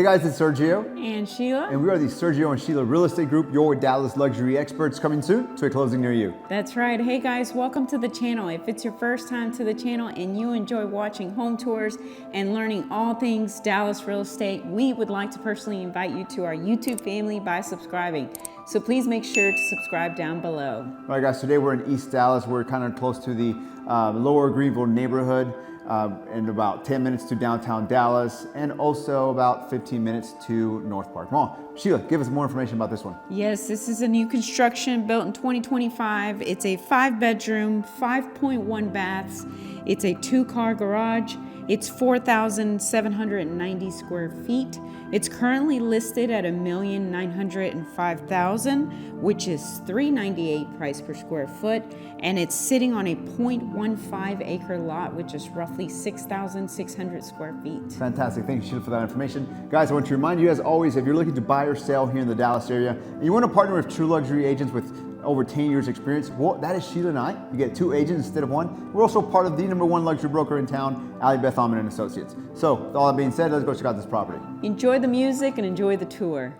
guys, it's Sergio and Sheila, and we are the Sergio and Sheila Real Estate Group, your Dallas luxury experts, coming soon to a closing near you. That's right. Hey guys, welcome to the channel. If it's your first time to the channel and you enjoy watching home tours and learning all things Dallas real estate, we would like to personally invite you to our YouTube family by subscribing. So please make sure to subscribe down below. All right, guys, today we're in East Dallas. We're kind of close to the Lower Greenville neighborhood, and about 10 minutes to downtown Dallas, and also about 15 minutes to North Park Mall. Sheila, give us more information about this one. Yes, this is a new construction built in 2025. It's a 5-bedroom, 5.1 baths. It's a 2-car garage. It's 4,790 square feet. It's currently listed at $1,905,000, which is $398 price per square foot, and it's sitting on a 0.15 acre lot, which is roughly 6,600 square feet. Fantastic. Thank you, Sheila, for that information. Guys, I want to remind you, as always, if you're looking to buy or sell here in the Dallas area, and you want to partner with true luxury agents with over 10 years experience, well, that is Sheila and I. You get 2 agents instead of 1. We're also part of the #1 luxury broker in town, Ali Beth Alman and Associates. So with all that being said, let's go check out this property. Enjoy the music and enjoy the tour.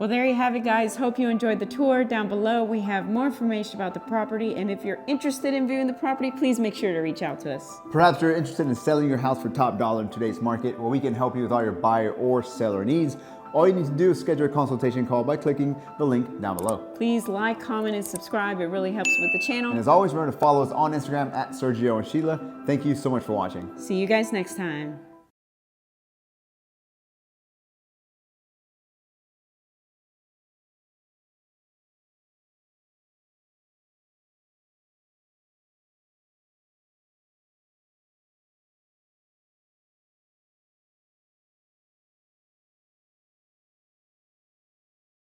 Well, there you have it, guys. Hope you enjoyed the tour. Down below, we have more information about the property. And if you're interested in viewing the property, please make sure to reach out to us. Perhaps you're interested in selling your house for top dollar in today's market. Well, we can help you with all your buyer or seller needs. All you need to do is schedule a consultation call by clicking the link down below. Please like, comment, and subscribe. It really helps with the channel. And as always, remember to follow us on Instagram at Sergio and Sheila. Thank you so much for watching. See you guys next time.